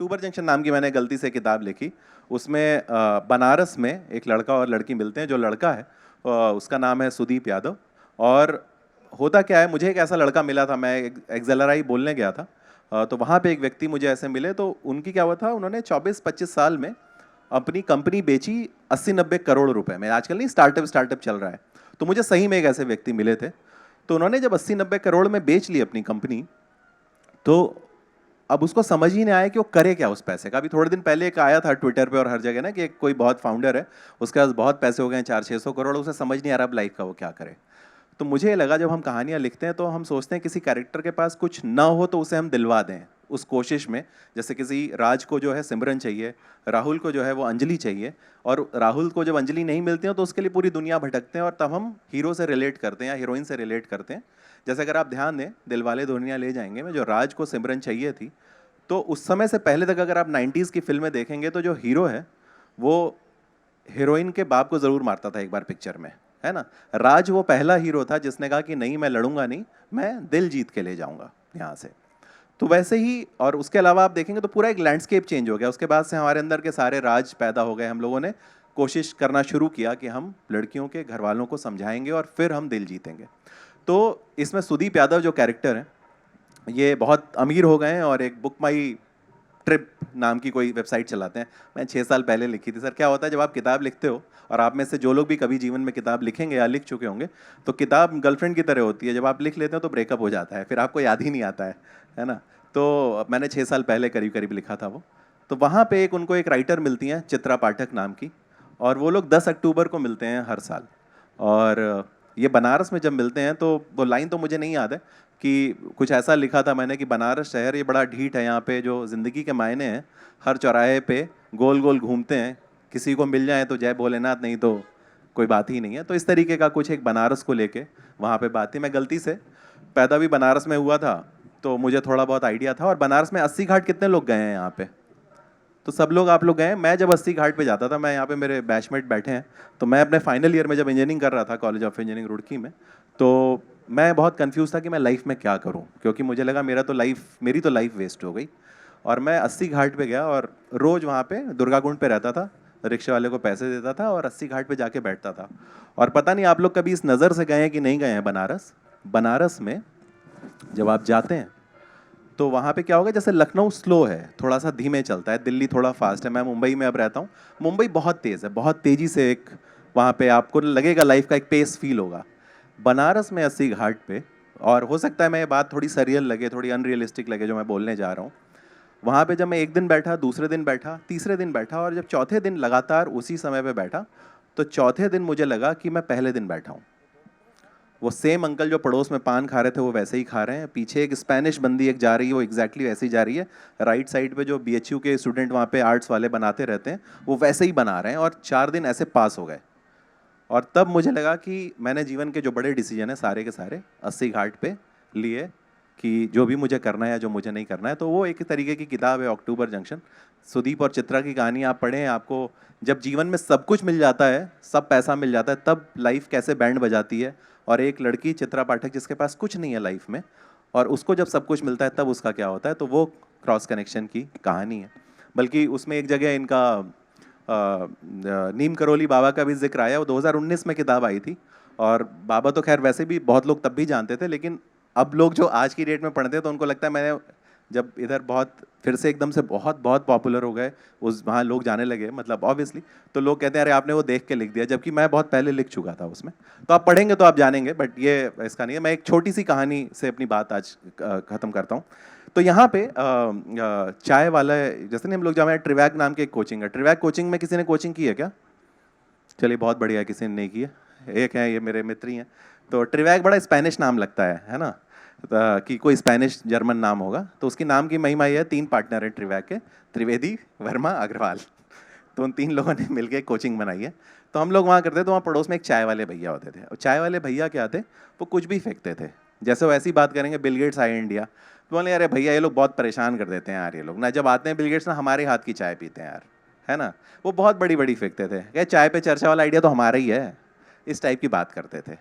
अक्टूबर junction नाम की मैंने गलती से किताब लिखी। उसमें बनारस में एक लड़का और लड़की मिलते हैं। जो लड़का है उसका नाम है सुदीप यादव। और होता क्या है, मुझे एक ऐसा लड़का मिला था, मैं एक्सेलराई बोलने गया था। तो वहाँ पे एक व्यक्ति मुझे ऐसे मिले, तो उनकी क्या हुआ था, उन्होंने 24-25 साल में अपनी कंपनी बेची 80-90 करोड़ रुपए में। आजकल नहीं स्टार्टअप स्टार्टअप चल रहा है, तो मुझे सही में एक ऐसे व्यक्ति मिले थे। तो उन्होंने जब 80-90 करोड़ में बेच ली अपनी कंपनी, तो अब उसको समझ ही नहीं आया कि वो करे क्या उस पैसे का। अभी थोड़े दिन पहले एक आया था ट्विटर पे और हर जगह ना कि एक कोई बहुत फाउंडर है, उसके पास बहुत पैसे हो गए हैं, 400-600 करोड़, उसे समझ नहीं आ रहा अब लाइफ का वो क्या करे। तो मुझे ये लगा, जब हम कहानियां लिखते हैं तो हम सोचते हैं किसी कैरेक्टर के पास कुछ ना हो तो उसे हम दिलवा दें उस कोशिश में। जैसे किसी राज को जो है सिमरन चाहिए, राहुल को जो है वो अंजलि चाहिए, और राहुल को जब अंजलि नहीं मिलती हो तो उसके लिए पूरी दुनिया भटकते हैं, और तब हम हीरो से रिलेट करते हैं या हीरोइन से रिलेट करते हैं। जैसे अगर आप ध्यान दें दिलवाले दुल्हनिया ले जाएंगे में जो राज को सिमरन चाहिए थी, तो उस समय से पहले तक अगर आप 90s की फिल्में देखेंगे तो जो हीरो है वो हीरोइन के बाप को जरूर मारता था एक बार पिक्चर में, है ना। राज वो पहला हीरो था जिसने कहा कि नहीं मैं लड़ूंगा नहीं, मैं दिल जीत के ले जाऊंगा यहाँ से। तो वैसे ही, और उसके अलावा आप देखेंगे तो पूरा एक लैंडस्केप चेंज हो गया। उसके बाद से हमारे अंदर के सारे राज पैदा हो गए। हम लोगों ने कोशिश करना शुरू किया कि हम लड़कियों के घर वालों को समझाएंगे और फिर हम दिल जीतेंगे। तो इसमें सुदीप यादव जो कैरेक्टर है, ये बहुत अमीर हो गए हैं और एक बुक माई ट्रिप नाम की कोई वेबसाइट चलाते हैं। मैं 6 साल पहले लिखी थी। सर क्या होता है, जब आप किताब लिखते हो, और आप में से जो लोग भी कभी जीवन में किताब लिखेंगे या लिख चुके होंगे, तो किताब गर्लफ्रेंड की तरह होती है। जब आप लिख लेते हो तो ब्रेकअप हो जाता है, फिर आपको याद ही नहीं आता है ना। तो मैंने 6 साल पहले करीब करीब लिखा था वो। तो वहाँ पे एक उनको एक राइटर मिलती हैं, चित्रा पाठक नाम की, और वो लोग 10 अक्टूबर को मिलते हैं हर साल। और ये बनारस में जब मिलते हैं तो वो लाइन तो मुझे नहीं याद है कि कुछ ऐसा लिखा था मैंने कि बनारस शहर ये बड़ा ढीठ है, यहाँ पे जो ज़िंदगी के मायने हैं हर चौराहे पे गोल गोल घूमते हैं, किसी को मिल जाए तो जय भोलेनाथ, नहीं तो कोई बात ही नहीं है। तो इस तरीके का कुछ एक बनारस को लेके वहाँ पे बात थी। मैं गलती से पैदा भी बनारस में हुआ था, तो मुझे थोड़ा बहुत आइडिया था। और बनारस में 80 घाट कितने लोग गए हैं यहाँ पे? तो सब लोग, आप लोग गए हैं। मैं जब 80 घाट पे जाता था, मैं यहाँ पे मेरे बैचमेट बैठे हैं, तो मैं अपने फाइनल ईयर में जब इंजीनियरिंग कर रहा था कॉलेज ऑफ इंजीनियरिंग रुड़की में, तो मैं बहुत कंफ्यूज था कि मैं लाइफ में क्या करूं, क्योंकि मुझे लगा मेरी तो लाइफ वेस्ट हो गई। और मैं 80 घाट पे गया और रोज़ वहाँ पे दुर्गाकुंड पे रहता था, रिक्शे वाले को पैसे देता था और 80 घाट पे जाके बैठता था। और पता नहीं आप लोग कभी इस नज़र से गए हैं कि नहीं गए हैं बनारस। बनारस में जब आप जाते हैं तो वहाँ पे क्या होगा, जैसे लखनऊ स्लो है, थोड़ा सा धीमे चलता है, दिल्ली थोड़ा फास्ट है। मैं मुंबई में अब रहता हूँ, मुंबई बहुत तेज़ है, बहुत तेज़ी से एक वहाँ पे आपको लगेगा लाइफ का एक पेस फील होगा। बनारस में 80 घाट पे, और हो सकता है मैं ये बात थोड़ी सरियल लगे, थोड़ी अनरियलिस्टिक लगे जो मैं बोलने जा रहा हूँ, वहाँ पे जब मैं एक दिन बैठा, दूसरे दिन बैठा, तीसरे दिन बैठा, और जब चौथे दिन लगातार उसी समय पे बैठा, तो चौथे दिन मुझे लगा कि मैं पहले दिन बैठा हूँ। वो सेम अंकल जो पड़ोस में पान खा रहे थे वो वैसे ही खा रहे हैं, पीछे एक स्पेनिश बंदी एक जा रही है वो एग्जैक्टली वैसे ही जा रही है, राइट साइड पे जो बीएचयू के स्टूडेंट वहाँ पे आर्ट्स वाले बनाते रहते हैं वो वैसे ही बना रहे हैं, और 4 दिन ऐसे पास हो गए। और तब मुझे लगा कि मैंने जीवन के जो बड़े डिसीजन है सारे के सारे 80 घाट पे लिए, कि जो भी मुझे करना है या जो मुझे नहीं करना है। तो वो एक तरीके की किताब है अक्टूबर जंक्शन। सुदीप और चित्रा की कहानी आप पढ़ें, आपको जब जीवन में सब कुछ मिल जाता है, सब पैसा मिल जाता है, तब लाइफ कैसे बैंड बजाती है। और एक लड़की चित्रा पाठक जिसके पास कुछ नहीं है लाइफ में, और उसको जब सब कुछ मिलता है तब उसका क्या होता है। तो वो क्रॉस कनेक्शन की कहानी है। बल्कि उसमें एक जगह इनका नीम करोली बाबा का भी जिक्र आया। वो 2019 में किताब आई थी, और बाबा तो खैर वैसे भी बहुत लोग तब भी जानते थे, लेकिन अब लोग जो आज की डेट में पढ़ते हैं तो उनको लगता है, मैंने जब इधर बहुत फिर से एकदम से बहुत बहुत पॉपुलर हो गए, उस वहाँ लोग जाने लगे, मतलब ऑब्वियसली, तो लोग कहते हैं अरे आपने वो देख के लिख दिया, जबकि मैं बहुत पहले लिख चुका था उसमें। तो आप पढ़ेंगे तो आप जानेंगे, बट ये इसका नहीं है। मैं एक छोटी सी कहानी से अपनी बात आज ख़त्म करता हूँ। तो यहाँ पे चाय वाला, जैसे नहीं हम लोग जाए, ट्रिवैक नाम की एक कोचिंग है। ट्रिवैक कोचिंग में किसी ने कोचिंग की है क्या? चलिए बहुत बढ़िया है, किसी ने नहीं की है, एक है, ये मेरे मित्र ही हैं। तो ट्रिवैक बड़ा स्पेनिश नाम लगता है ना, कि कोई स्पेनिश जर्मन नाम होगा। तो उसकी नाम की महिमा ये है, 3 पार्टनर हैं ट्रिवैक के, त्रिवेदी, वर्मा, अग्रवाल। तो उन 3 लोगों ने मिलकर एक कोचिंग बनाई है। तो हम लोग वहाँ करते, तो वहाँ पड़ोस में एक चाय वाले भैया होते थे, और चाय वाले भैया क्या थे, वो कुछ भी फेंकते थे। जैसे वो ऐसी बात करेंगे, बिल गेट्स आए इंडिया, तो बोले अरे भैया ये लोग बहुत परेशान कर देते हैं यार, ये लोग ना जब आते हैं बिल गेट्स ना हमारे हाथ की चाय पीते हैं यार, है ना। वो बहुत बड़ी बड़ी फेंकते थे, क्या चाय पे चर्चा वाला आइडिया तो हमारा ही है, इस टाइप की बात करते थे।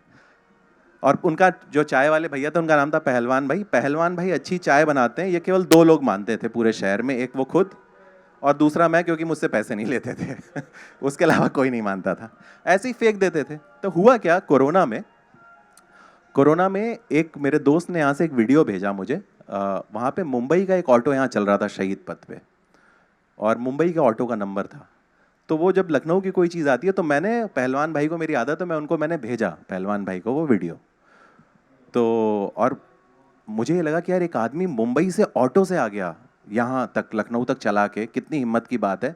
और उनका जो चाय वाले भैया थे उनका नाम था पहलवान भाई। पहलवान भाई अच्छी चाय बनाते हैं, ये केवल 2 लोग मानते थे पूरे शहर में, एक वो खुद और दूसरा मैं, क्योंकि मुझसे पैसे नहीं लेते थे उसके अलावा कोई नहीं मानता था, ऐसे ही फेंक देते थे। तो हुआ क्या, कोरोना में एक मेरे दोस्त ने यहाँ से एक वीडियो भेजा मुझे। वहाँ पे मुंबई का एक ऑटो यहाँ चल रहा था शहीद पथ पे, और मुंबई के ऑटो का नंबर था। तो वो जब लखनऊ की कोई चीज़ आती है तो मैंने, पहलवान भाई को मेरी आदत है, मैंने भेजा पहलवान भाई को वो वीडियो। तो और मुझे ये लगा कि यार एक आदमी मुंबई से ऑटो से आ गया यहाँ तक, लखनऊ तक चला के, कितनी हिम्मत की बात है।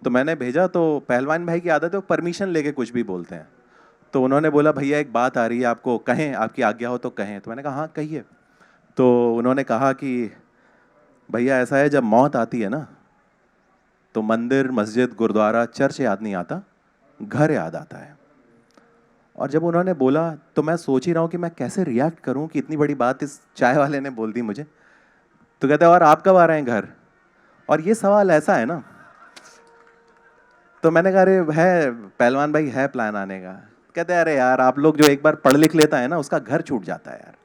तो मैंने भेजा, तो पहलवान भाई की आदत है वो परमिशन लेके कुछ भी बोलते हैं। तो उन्होंने बोला भैया एक बात आ रही है, आपको कहें, आपकी आज्ञा हो तो कहें। तो मैंने कहा हाँ कहिए। तो उन्होंने कहा कि भैया ऐसा है, जब मौत आती है ना तो मंदिर, मस्जिद, गुरुद्वारा, चर्च याद नहीं आता, घर याद आता है। और जब उन्होंने बोला तो मैं सोच ही रहा हूँ कि मैं कैसे रिएक्ट करूँ कि इतनी बड़ी बात इस चाय वाले ने बोल दी मुझे। तो कहते हैं और आप कब आ रहे हैं घर? और ये सवाल ऐसा है ना, तो मैंने कहा अरे है पहलवान भाई, है प्लान आने का। कहते हैं अरे यार आप लोग, जो एक बार पढ़ लिख लेता है ना उसका घर छूट जाता है यार।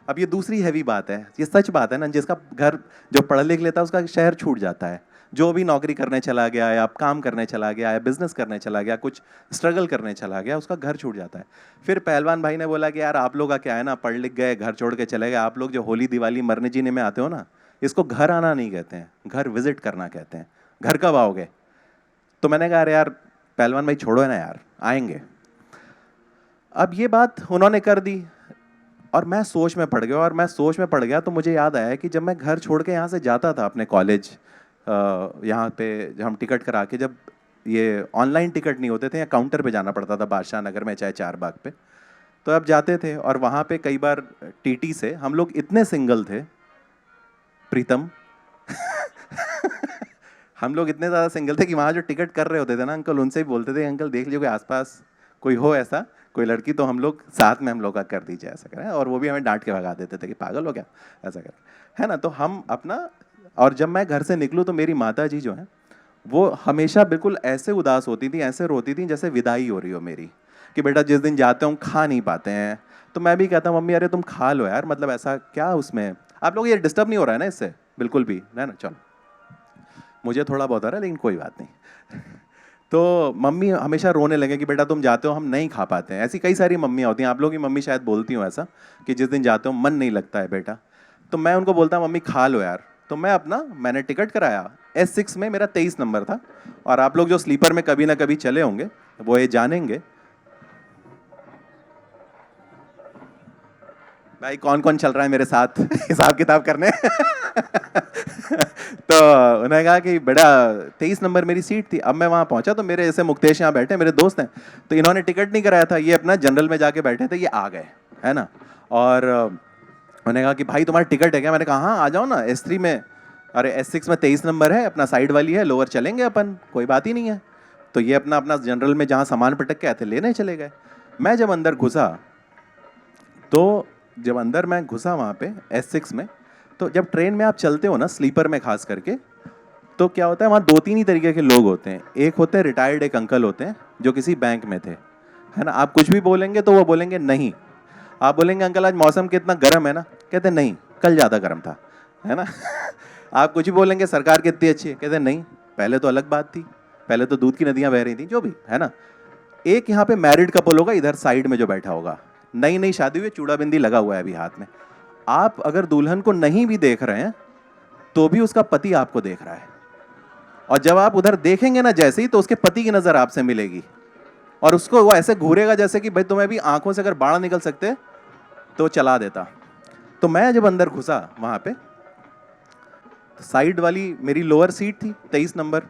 अब ये दूसरी हैवी बात है, ये सच बात है ना, जिसका घर, जो पढ़ लिख लेता है उसका शहर छूट जाता है। जो भी नौकरी करने चला गया या काम करने चला गया या बिजनेस करने चला गया, कुछ स्ट्रगल करने चला गया, उसका घर छूट जाता है। फिर पहलवान भाई ने बोला कि यार आप लोग का क्या है ना, पढ़ लिख गए, घर छोड़ के चले गए, आप लोग जो होली दिवाली मरने जीने में आते हो ना, इसको घर आना नहीं कहते हैं, घर विजिट करना कहते हैं। घर कब आओगे? तो मैंने कहा अरे यार पहलवान भाई छोड़ो है ना यार, आएंगे। अब ये बात उन्होंने कर दी और मैं सोच में पड़ गया, और मैं सोच में पड़ गया तो मुझे याद आया कि जब मैं घर छोड़ के यहाँ से जाता था अपने कॉलेज, यहाँ पे हम टिकट करा के, जब ये ऑनलाइन टिकट नहीं होते थे, या काउंटर पे जाना पड़ता था बादशाह नगर में चाहे चार बाग पे, तो अब जाते थे और वहाँ पे कई बार टीटी से हम लोग इतने सिंगल थे प्रीतम हम लोग इतने ज़्यादा सिंगल थे कि वहाँ जो टिकट कर रहे होते थे ना अंकल, उनसे भी बोलते थे अंकल देख लीजिए कोई आसपास कोई हो ऐसा, कोई लड़की, तो हम लोग साथ में हम लोग का कर दीजिए, ऐसा करें। और वो भी हमें डांट के भगा देते थे कि पागल हो क्या, ऐसा करें, है ना। तो हम अपना, और जब मैं घर से निकलूँ तो मेरी माता जी जो है वो हमेशा बिल्कुल ऐसे उदास होती थी, ऐसे रोती थी जैसे विदाई हो रही हो मेरी, कि बेटा जिस दिन जाते हो खा नहीं पाते हैं। तो मैं भी कहता हूँ मम्मी अरे तुम खा लो यार, मतलब ऐसा क्या उसमें, आप लोग ये डिस्टर्ब नहीं हो रहा है ना इससे बिल्कुल भी, है ना। चलो मुझे थोड़ा बहुत आ रहा है लेकिन कोई बात नहीं तो मम्मी हमेशा रोने लगे कि बेटा तुम जाते हो हम नहीं खा पाते हैं। ऐसी कई सारी मम्मियाँ होती हैं, आप लोग की मम्मी शायद बोलती हो ऐसा कि जिस दिन जाते हो मन नहीं लगता है बेटा। तो मैं उनको बोलता मम्मी खा लो यार। तो मैंने टिकट कराया S6 में, मेरा 23 नंबर था। और आप लोग जो स्लीपर में कभी ना कभी चले होंगे वो ये जानेंगे भाई कौन कौन चल रहा है मेरे साथ हिसाब किताब करने तो उन्होंने कहा कि बेटा 23 नंबर मेरी सीट थी। अब मैं वहाँ पहुंचा तो मेरे ऐसे मुक्तेश यहाँ बैठे, मेरे दोस्त हैं, तो इन्होंने टिकट नहीं कराया था, ये अपना जनरल में जाके बैठे थे, ये आ गए, है ना। और उन्होंने कहा कि भाई तुम्हारा टिकट है क्या? मैंने कहा हाँ आ जाओ ना S3 में। अरे S6 में 23 नंबर है, अपना साइड वाली है, लोअर चलेंगे अपन, कोई बात ही नहीं है। तो ये अपना अपना जनरल में जहाँ सामान पटक के आए थे लेने चले गए। मैं जब अंदर घुसा तो जब अंदर मैं घुसा वहाँ पे S6 में, तो जब ट्रेन में आप चलते हो ना स्लीपर में खास करके, तो क्या होता है वहाँ दो तीन ही तरीके के लोग होते हैं। एक होते हैं रिटायर्ड, एक अंकल होते हैं जो किसी बैंक में थे, है ना। आप कुछ भी बोलेंगे तो वो बोलेंगे नहीं। आप बोलेंगे अंकल आज मौसम कितना गर्म है ना, कहते नहीं कल ज़्यादा गर्म था, है ना आप कुछ भी बोलेंगे सरकार कितनी अच्छी है, कहते नहीं पहले तो अलग बात थी, पहले तो दूध की नदियाँ बह रही थी, जो भी है ना। एक यहाँ पे मैरिड कपल होगा इधर साइड में जो बैठा होगा, नई नई शादी हुई, चूड़ा बिंदी लगा हुआ है अभी हाथ में। आप अगर दुल्हन को नहीं भी देख रहे हैं तो भी उसका पति आपको देख रहा है, और जब आप उधर देखेंगे ना जैसे ही, तो उसके पति की नजर आपसे मिलेगी, और उसको वो ऐसे घूरेगा जैसे कि भाई तुम्हें भी आंखों से अगर बाढ़ निकल सकते तो चला देता। तो मैं जब अंदर घुसा वहां पे, तो साइड वाली मेरी लोअर सीट थी 23 नंबर।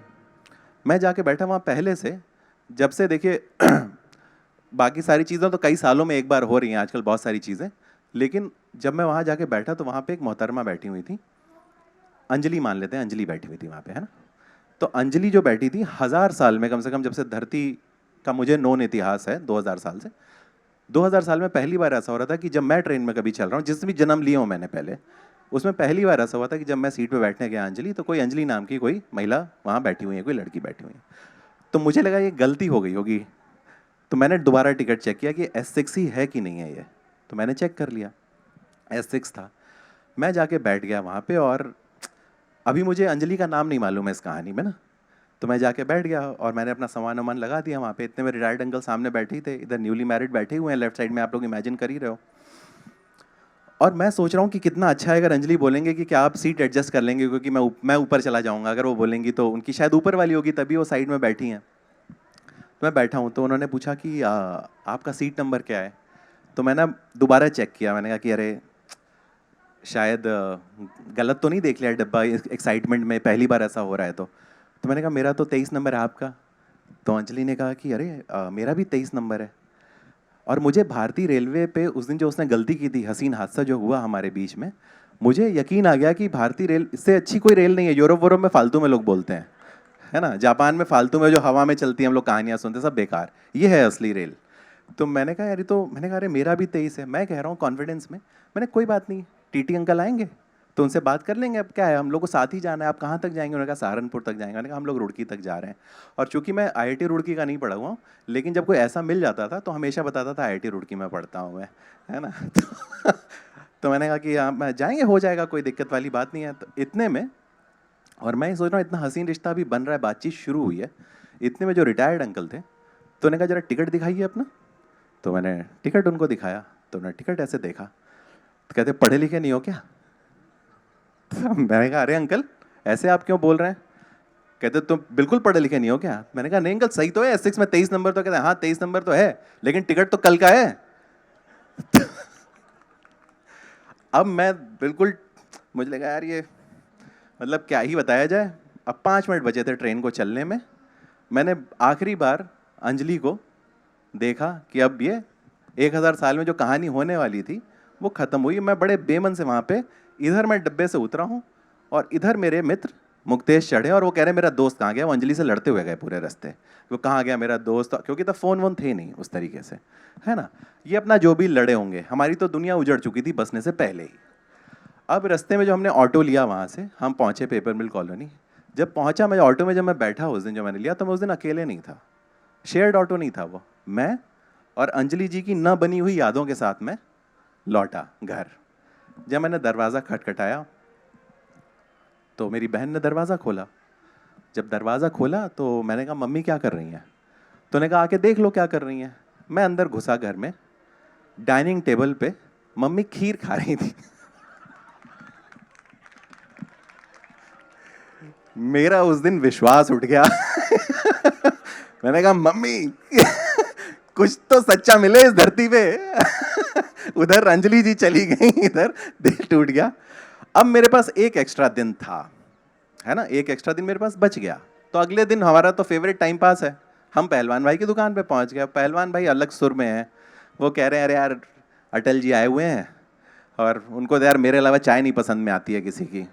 मैं जाके बैठा वहां पहले से, जब से देखिए बाकी सारी चीज़ें तो कई सालों में एक बार हो रही हैं आजकल बहुत सारी चीज़ें, लेकिन जब मैं वहाँ जाके बैठा तो वहाँ पे एक मोहतरमा बैठी हुई थी, अंजलि मान लेते हैं, अंजलि बैठी हुई थी वहाँ पे, है ना। तो अंजलि जो बैठी थी 1000 साल में कम से कम, जब से धरती का मुझे नोन इतिहास है 2000 साल से, 2000 साल में पहली बार ऐसा हो रहा था कि जब मैं ट्रेन में कभी चल रहा हूँ, जिस भी जन्म लिया हूँ मैंने पहले, उसमें पहली बार ऐसा हुआ था कि जब मैं सीट पे बैठने गया अंजलि, तो कोई अंजलि नाम की कोई महिला वहाँ बैठी हुई है, कोई लड़की बैठी हुई है। तो मुझे लगा ये गलती हो गई होगी, तो मैंने दोबारा टिकट चेक किया कि S6 ही है कि नहीं है ये। तो मैंने चेक कर लिया S6 था। मैं जाके बैठ गया वहाँ पे, और अभी मुझे अंजलि का नाम नहीं मालूम है इस कहानी में ना, तो मैं जाके बैठ गया और मैंने अपना सामान वामान लगा दिया वहाँ पे। इतने में रिटायर्ड अंकल सामने बैठे ही थे, इधर न्यूली मैरिड बैठे हुए हैं लेफ्ट साइड में, आप लोग इमेजिन कर ही रहे हो। और मैं सोच रहा हूँ कि कितना अच्छा है अगर अंजलि बोलेंगे कि क्या आप सीट एडजस्ट कर लेंगे, क्योंकि मैं ऊपर चला जाऊँगा। अगर वो बोलेंगी तो उनकी शायद ऊपर वाली होगी, तभी वो साइड में बैठी हैं। तो मैं बैठा हूँ, तो उन्होंने पूछा कि आपका सीट नंबर क्या है। तो मैंने दोबारा चेक किया, मैंने कहा कि अरे शायद गलत तो नहीं देख लिया डब्बा, एक्साइटमेंट में पहली बार ऐसा हो रहा है। तो मैंने कहा मेरा तो 23 नंबर है, आपका? तो अंजलि ने कहा कि अरे मेरा भी 23 नंबर है। और मुझे भारतीय रेलवे पे उस दिन जो उसने गलती की थी, हसीन हादसा जो हुआ हमारे बीच में, मुझे यकीन आ गया कि भारतीय रेल इससे अच्छी कोई रेल नहीं है। यूरोप वोरोप में फालतू में लोग बोलते हैं, है ना, जापान में फालतू में जो हवा में चलती है हम लोग कहानियाँ सुनते हैं, सब बेकार। ये है असली रेल। तो मैंने कहा यार, तो मैंने कहा अरे मेरा भी 23 है। मैं कह रहा हूँ कॉन्फिडेंस में, मैंने कोई बात नहीं, टीटी अंकल आएंगे तो उनसे बात कर लेंगे, अब क्या है, हम लोग को साथ ही जाना है। आप कहाँ तक जाएंगे? उन्होंने कहा सहारनपुर तक जाएंगे। मैंने कहा हम लोग रुड़की तक जा रहे हैं। और चूंकि मैं आईआईटी रुड़की का नहीं पढ़ा हुआ हूँ, लेकिन जब कोई ऐसा मिल जाता था तो हमेशा बताता था आईआईटी रुड़की में पढ़ता हूँ मैं, है ना। तो मैंने कहा कि हाँ जाएंगे, हो जाएगा, कोई दिक्कत वाली बात नहीं है। तो इतने में, और मैं ये सोच रहा हूँ इतना हसीन रिश्ता भी बन रहा है, बातचीत शुरू हुई है, इतने में जो रिटायर्ड अंकल थे, तो उन्होंने कहा जरा टिकट दिखाइए अपना। तो मैंने टिकट उनको दिखाया, तो उन्होंने टिकट ऐसे देखा, तो कहते पढ़े लिखे नहीं हो क्या? तो मैंने कहा अरे अंकल ऐसे आप क्यों बोल रहे हैं? कहते तुम बिल्कुल पढ़े लिखे नहीं हो क्या? मैंने कहा नहीं अंकल, सही तो है एस6 में 23 नंबर। तो कहते हाँ 23 नंबर तो है, लेकिन टिकट तो कल का है। अब मैं बिल्कुल, मुझे लगा यार ये मतलब क्या ही बताया जाए। अब 5 मिनट बचे थे ट्रेन को चलने में। मैंने आखिरी बार अंजलि को देखा कि अब ये 1000 साल में जो कहानी होने वाली थी वो खत्म हुई। मैं बड़े बेमन से वहाँ पे, इधर मैं डब्बे से उतरा हूँ और इधर मेरे मित्र मुक्तेश चढ़े, और वो कह रहे मेरा दोस्त कहाँ गया। वो अंजलि से लड़ते हुए गए पूरे रास्ते, वो कहाँ गया मेरा दोस्त, क्योंकि तब फ़ोन वोन थे नहीं उस तरीके से, है ना। ये अपना जो भी लड़े होंगे, हमारी तो दुनिया उजड़ चुकी थी बसने से पहले ही। अब रास्ते में जो हमने ऑटो लिया, वहाँ से हम पहुँचे पेपर मिल कॉलोनी। जब पहुँचा मैं ऑटो में, जब मैं बैठा उस दिन जो मैंने लिया, तो मैं उस दिन अकेले नहीं था, शेयर्ड ऑटो नहीं था वो। मैं और अंजलि जी की न बनी हुई यादों के साथ में लौटा घर। जब मैंने दरवाज़ा खटखटाया तो मेरी बहन ने दरवाज़ा खोला। जब दरवाज़ा खोला तो मैंने कहा मम्मी क्या कर रही हैं? तो उन्होंने कहा आके देख लो क्या कर रही हैं। मैं अंदर घुसा घर में, डाइनिंग टेबल पे मम्मी खीर खा रही थी। मेरा उस दिन विश्वास उठ गया। मैंने कहा मम्मी कुछ तो सच्चा मिले इस धरती पे। उधर अंजलि जी चली गई, इधर दिल टूट गया। अब मेरे पास एक एक्स्ट्रा दिन था, है ना, एक एक्स्ट्रा दिन मेरे पास बच गया। तो अगले दिन हमारा तो फेवरेट टाइम पास है, हम पहलवान भाई की दुकान पे पहुंच गए। पहलवान भाई अलग सुर में है, वो कह रहे हैं अरे यार अटल जी आए हुए हैं और उनको तो यार मेरे अलावा चाय नहीं पसंद में आती है किसी की,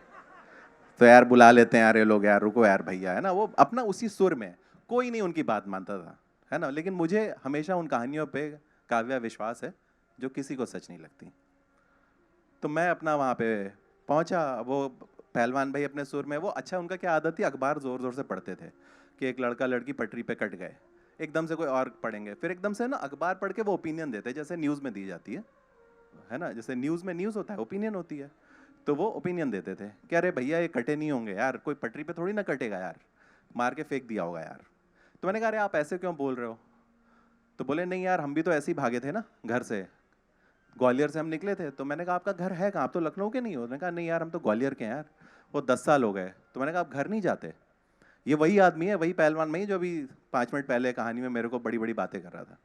तो यार बुला लेते हैं यार ये लोग, यार रुको यार भैया, है ना। वो अपना उसी सुर में, कोई नहीं उनकी बात मानता था, है ना। लेकिन मुझे हमेशा उन कहानियों पे काव्या विश्वास है जो किसी को सच नहीं लगती। तो मैं अपना वहाँ पे पहुँचा, वो पहलवान भाई अपने सुर में, वो अच्छा उनका क्या आदत थी, अखबार ज़ोर ज़ोर से पढ़ते थे कि एक लड़का लड़की पटरी पे कट गए, एकदम से कोई और पढ़ेंगे, फिर एकदम से ना अखबार पढ़ के वो ओपिनियन देते जैसे न्यूज़ में दी जाती है ना, जैसे न्यूज़ में न्यूज़ होता है, ओपिनियन होती है। तो वो ओपिनियन देते थे कि अरे भैया ये कटे नहीं होंगे यार, कोई पटरी पे थोड़ी ना कटेगा यार, मार के फेंक दिया होगा यार। तो मैंने कहा अरे आप ऐसे क्यों बोल रहे हो? तो बोले नहीं यार हम भी तो ऐसे ही भागे थे ना घर से, ग्वालियर से हम निकले थे। तो मैंने कहा आपका घर है कहाँ? आप तो लखनऊ के नहीं हो। उन्होंने कहा नहीं यार हम तो ग्वालियर के हैं यार, वो 10 साल हो गए। तो मैंने कहा आप घर नहीं जाते? ये वही आदमी है, वही पहलवान नहीं जो अभी 5 मिनट पहले कहानी में मेरे को बड़ी बड़ी बातें कर रहा था।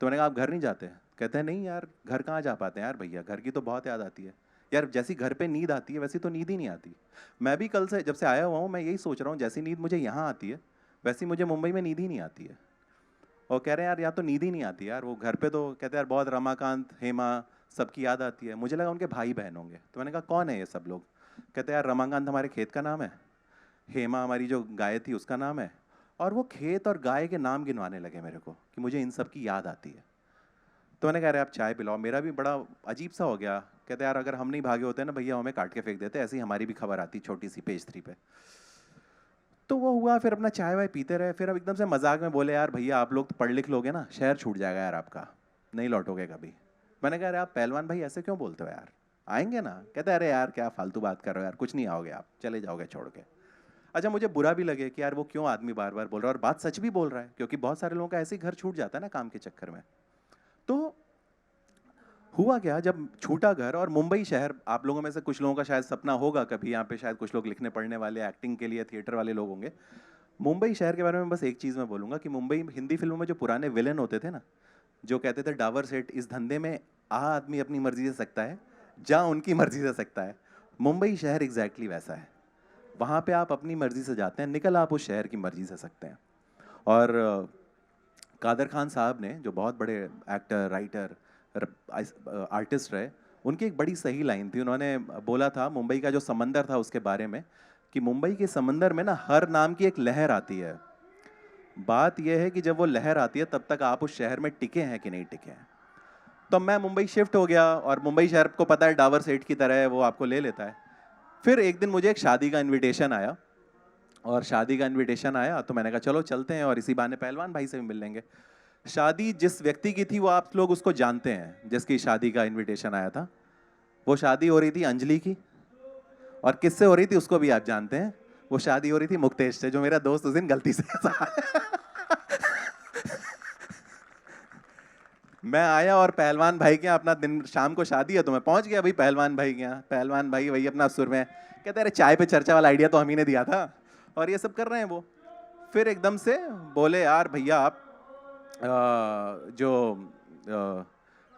तो मैंने कहा आप घर नहीं जाते? कहते हैं नहीं यार घर कहाँ जा पाते हैं यार भैया, घर की तो बहुत याद आती है यार, जैसी घर पे नींद आती है वैसी तो नींद ही नहीं आती। मैं भी कल से जब से आया हुआ हूँ मैं यही सोच रहा हूँ, जैसी नींद मुझे यहाँ आती है वैसी मुझे मुंबई में नींद ही नहीं आती है। और कह रहे हैं यार यहाँ तो नींद ही नहीं आती यार, वो घर पे तो कहते हैं यार बहुत रमाकांत हेमा सबकी याद आती है। मुझे लगा उनके भाई बहन होंगे, तो मैंने कहा कौन है ये सब लोग? कहते हैं यार रमाकांत हमारे खेत का नाम है, हेमा हमारी जो गाय थी उसका नाम है। और वो खेत और गाय के नाम गिनवाने लगे मेरे को कि मुझे इन सब की याद आती है। तो मैंने कहा अरे आप चाय पिलाओ। मेरा भी बड़ा अजीब सा हो गया। कहते यार अगर हम नहीं भागे होते ना भैया हमें काट के फेंक देते, ऐसी हमारी भी खबर आती छोटी सी पेज 3 पे। तो वो हुआ, फिर अपना चाय वाय पीते रहे। फिर अब एकदम से मजाक में बोले यार भैया आप लोग तो पढ़ लिख लोगे ना, शहर छूट जाएगा यार आपका, नहीं लौटोगे कभी। मैंने कहा अरे आप पहलवान भाई ऐसे क्यों बोलते हो यार, आएंगे ना? कहते अरे यार क्या फालतू बात कर रहे हो यार, कुछ नहीं आओगे, आप चले जाओगे छोड़ के। अच्छा, मुझे बुरा भी लगे कि यार वो क्यों आदमी बार बार बोल रहा है, और बात सच भी बोल रहा है, क्योंकि बहुत सारे लोगों का ऐसे ही घर छूट जाता है ना काम के चक्कर में। तो हुआ क्या, जब छूटा घर, और मुंबई शहर, आप लोगों में से कुछ लोगों का शायद सपना होगा कभी, यहाँ पे शायद कुछ लोग लिखने पढ़ने वाले, एक्टिंग के लिए थिएटर वाले लोग होंगे। मुंबई शहर के बारे में बस एक चीज़ मैं बोलूँगा कि मुंबई हिंदी फिल्मों में जो पुराने विलेन होते थे ना, जो कहते थे डावर सेठ, इस धंधे में आ आदमी अपनी मर्जी से सकता है, जा उनकी मर्जी से सकता है। मुंबई शहर एग्जैक्टली वैसा है। वहाँ पे आप अपनी मर्जी से जाते हैं, निकल आप उस शहर की मर्जी से सकते हैं। और कादर खान साहब ने, जो बहुत बड़े एक्टर, राइटर, आर्टिस्ट रहे, उनकी एक बड़ी सही लाइन थी। उन्होंने बोला था मुंबई का जो समंदर था उसके बारे में, कि मुंबई के समंदर में ना हर नाम की एक लहर आती है। बात यह है कि जब वो लहर आती है तब तक आप उस शहर में टिके हैं कि नहीं टिके हैं। तो मैं मुंबई शिफ्ट हो गया, और मुंबई शहर को पता है डावर सेठ की तरह है, वो आपको ले लेता है। फिर एक दिन मुझे एक शादी का इनविटेशन आया, और शादी का इनविटेशन आया तो मैंने कहा चलो चलते हैं, और इसी बहाने पहलवान भाई से भी मिल लेंगे। शादी जिस व्यक्ति की थी वो आप लोग उसको जानते हैं, जिसकी शादी का इनविटेशन आया था। वो शादी हो रही थी अंजलि की, और किससे हो रही थी उसको भी आप जानते हैं। वो शादी हो रही थी मुक्तेश से, जो मेरा दोस्त उस दिन गलती से मैं आया और पहलवान भाई के यहाँ, अपना दिन शाम को शादी है तो मैं पहुंच गया भाई पहलवान भाई के यहाँ। पहलवान भाई वही अपना सुर में कहते अरे चाय पे चर्चा वाला आइडिया तो हम ही ने दिया था, और ये सब कर रहे हैं वो। फिर एकदम से बोले यार भैया आप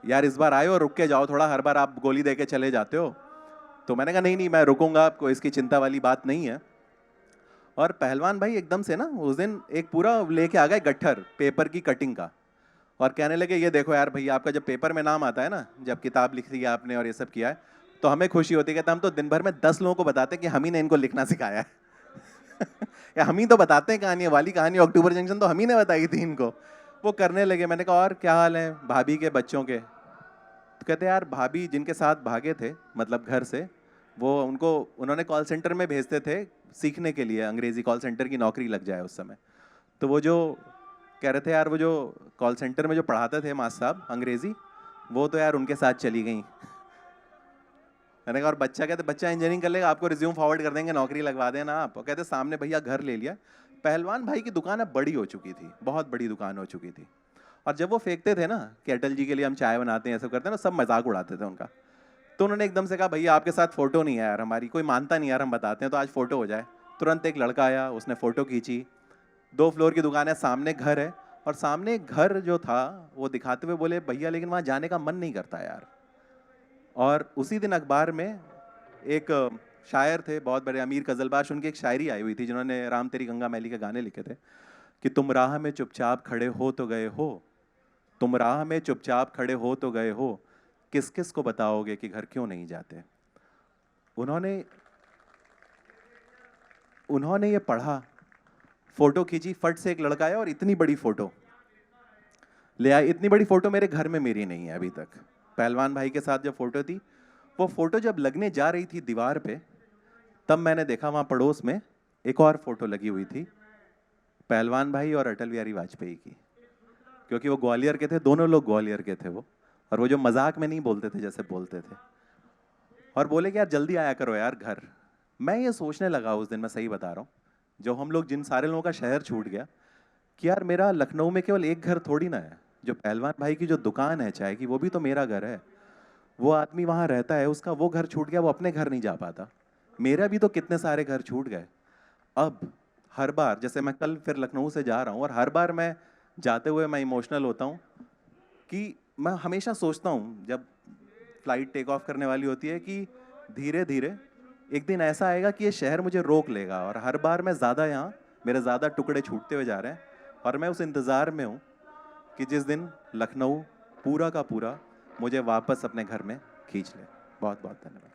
यार इस बार आए हो, रुक के जाओ थोड़ा, हर बार आप गोली दे के चले जाते हो। तो मैंने कहा नहीं नहीं मैं रुकूंगा, आपको इसकी चिंता वाली बात नहीं है। और पहलवान भाई एकदम से ना उस दिन एक पूरा लेके आ गए गट्ठर पेपर की कटिंग का, और कहने लगे ये देखो यार भैया, आपका जब पेपर में नाम आता है ना, जब किताब लिखी है आपने और ये सब किया है, तो हमें खुशी होती है। कहता हम तो दिन भर में 10 लोगों को बताते हैं कि हम ही ने इनको लिखना सिखाया है। या हम ही तो बताते हैं कहानी वाली, कहानी अक्टूबर जंक्शन तो हम ही ने बताई थी इनको। वो करने लगे। मैंने कहा और क्या हाल है भाभी के बच्चों के? तो कहते यार भाभी जिनके साथ भागे थे, मतलब घर से, वो उनको उन्होंने कॉल सेंटर में भेजते थे सीखने के लिए, अंग्रेजी कॉल सेंटर की नौकरी लग जाए उस समय। तो वो जो कह रहे थे यार, वो जो कॉल सेंटर में जो पढ़ाते थे मास्टर साहब अंग्रेजी, वो तो यार उनके साथ चली गई। मैंने कहा और बच्चा? कहते बच्चा इंजीनियरिंग कर लेगा, आपको रिज्यूम फॉरवर्ड कर देंगे, नौकरी लगवा देना आप। और कहते सामने भैया घर ले लिया। पहलवान भाई की दुकान अब बड़ी हो चुकी थी, बहुत बड़ी दुकान हो चुकी थी। और जब वो फेंकते थे ना कि अटल जी के लिए हम चाय बनाते हैं, ऐसा करते हैं ना, सब मजाक उड़ाते थे उनका। तो उन्होंने एकदम से कहा भैया आपके साथ फोटो नहीं है यार हमारी, कोई मानता नहीं यार, हम बताते हैं तो आज फोटो हो जाए। तुरंत एक लड़का आया, उसने फोटो खींची। 2 फ्लोर की दुकान है, सामने घर है, और सामने घर जो था वो दिखाते हुए बोले भैया लेकिन वहाँ जाने का मन नहीं करता यार। और उसी दिन अखबार में एक शायर थे बहुत बड़े, अमीर कजलबाश, उनकी एक शायरी आई हुई थी, जिन्होंने राम तेरी गंगा मैली के गाने लिखे थे, कि तुम राह में चुपचाप खड़े हो तो गए हो, तुम राह में चुपचाप खड़े हो तो गए हो, किस किस को बताओगे कि घर क्यों नहीं जाते। उन्होंने उन्होंने ये पढ़ा, फोटो खींची, फट से एक लड़का आया और इतनी बड़ी फोटो ले आया। इतनी बड़ी फोटो मेरे घर में मेरी नहीं है अभी तक। पहलवान भाई के साथ जब फोटो थी, वो फोटो जब लगने जा रही थी दीवार पे, तब मैंने देखा वहां पड़ोस में एक और फोटो लगी हुई थी, पहलवान भाई और अटल बिहारी वाजपेयी की। क्योंकि वो ग्वालियर के थे, दोनों लोग ग्वालियर के थे वो, और वो जो मजाक में नहीं बोलते थे जैसे बोलते थे। और बोले कि यार जल्दी आया करो यार घर। मैं ये सोचने लगा उस दिन, मैं सही बता रहा हूँ, जो हम लोग, जिन सारे लोगों का शहर छूट गया, कि यार मेरा लखनऊ में केवल एक घर थोड़ी ना है। जो पहलवान भाई की जो दुकान है चाय की, वो भी तो मेरा घर है। वो आदमी वहाँ रहता है, उसका वो घर छूट गया, वो अपने घर नहीं जा पाता। मेरा भी तो कितने सारे घर छूट गए। अब हर बार, जैसे मैं कल फिर लखनऊ से जा रहा हूँ, और हर बार मैं जाते हुए मैं इमोशनल होता हूँ, कि मैं हमेशा सोचता हूँ जब फ्लाइट टेक ऑफ करने वाली होती है, कि धीरे धीरे एक दिन ऐसा आएगा कि ये शहर मुझे रोक लेगा, और हर बार मैं ज़्यादा यहाँ, मेरे ज़्यादा टुकड़े छूटते हुए जा रहे हैं। और मैं उस इंतज़ार में हूँ कि जिस दिन लखनऊ पूरा का पूरा मुझे वापस अपने घर में खींच ले। बहुत बहुत धन्यवाद।